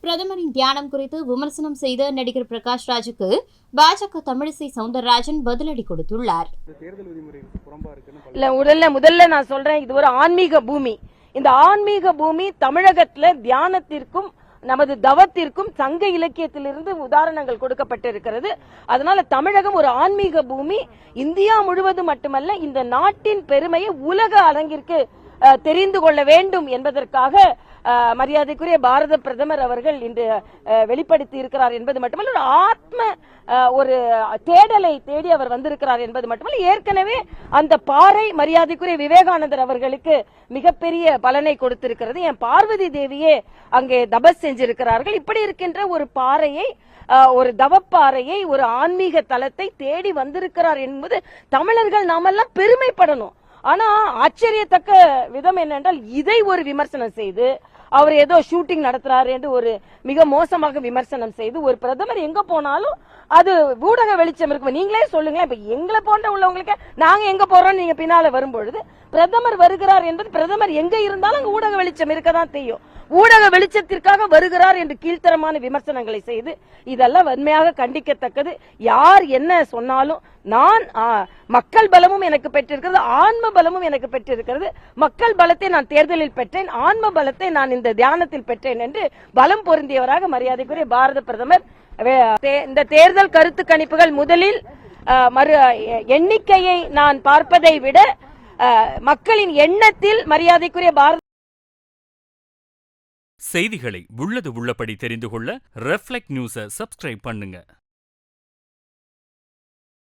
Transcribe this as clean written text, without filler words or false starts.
பிரதமரின் தியானம் குறித்து விமர்சனம் செய்த நடிகர் பிரகாஷ் ராஜுக்கு பாஜக தமிழிசை சவுந்தரராஜன் பதிலடி கொடுத்துள்ளார். முதல்ல நான் சொல்றேன், இது ஒரு ஆன்மீக பூமி. இந்த ஆன்மீக பூமி தமிழகத்துல தியானத்திற்கும் நமது தவத்திற்கும் சங்க இலக்கியத்திலிருந்து உதாரணங்கள் கொடுக்கப்பட்டிருக்கிறது. அதனால தமிழகம் ஒரு ஆன்மீக பூமி. இந்தியா முழுவதும் மட்டுமல்ல, இந்த நாட்டின் பெருமையை உலக அரங்கிற்கு தெரிந்து கொள்ள வேண்டும் என்பதற்காக மரியாதைக்குரிய பாரத பிரதமர் அவர்கள் இன்று வெளிப்படுத்தி இருக்கிறார் என்பது மட்டுமல்ல, ஒரு ஆத்ம ஒரு தேடலை தேடி அவர் வந்திருக்கிறார் என்பது மட்டுமல்ல, ஏற்கனவே அந்த பாறை மரியாதைக்குரிய விவேகானந்தர் அவர்களுக்கு மிகப்பெரிய பலனை கொடுத்திருக்கிறது. என் பார்வதி தேவியே அங்கே தபஸ் செஞ்சிருக்கிறார்கள். இப்படி இருக்கின்ற ஒரு பாறையை, ஒரு தவப்பாறையை, ஒரு ஆன்மீக தலத்தை தேடி வந்திருக்கிறார் என்பது தமிழர்கள் நாமெல்லாம் பெருமைப்படணும். ஆனா ஆச்சரியத்தக்க விதம் என்னென்றால், இதை ஒரு விமர்சனம் செய்து அவர் ஏதோ ஷூட்டிங் நடத்துறாரு என்று ஒரு மிக மோசமாக விமர்சனம் செய்து, ஒரு பிரதமர் எங்க போனாலும் அது ஊடக வெளிச்சம் இருக்கும். நீங்களே சொல்லுங்களேன், இப்ப எங்களை போன்ற உள்ளவங்களுக்கு நாங்க எங்க போறோம் நீங்க பின்னால வரும்பொழுது பிரதமர் வருகிறார் என்பது, பிரதமர் எங்க இருந்தாலும் அங்க ஊடக வெளிச்சம் இருக்கதான் தெரியும். ஊடக வெளிச்சத்திற்காக வருகிறார் என்று கீழ்த்தரமான விமர்சனங்களை செய்து, இதெல்லாம் வன்மையாக கண்டிக்கத்தக்கது. யார் என்ன சொன்னாலும் நான் மக்கள் பலமும் எனக்கு பெற்றிருக்கிறது, ஆன்ம பலமும் எனக்கு பெற்றிருக்கிறது. மக்கள் பலத்தை நான் தேர்தலில் பெற்றேன், ஆன்ம பலத்தை நான் இந்த தியானத்தில் பெற்றேன் என்று பலம் பொருந்தியவராக மரியாதைக்குரிய பாரத பிரதமர். இந்த தேர்தல் கருத்து கணிப்புகள் முதலில் எண்ணிக்கையை நான் பார்ப்பதை விட மக்களின் எண்ணத்தில் மரியாதைக்குரிய பாரத செய்திகளை உள்ளது உள்ளபடி தெரிந்து கொள்ள ரெஃப்ளெக்ட் நியூஸை சப்ஸ்கிரைப் பண்ணுங்க.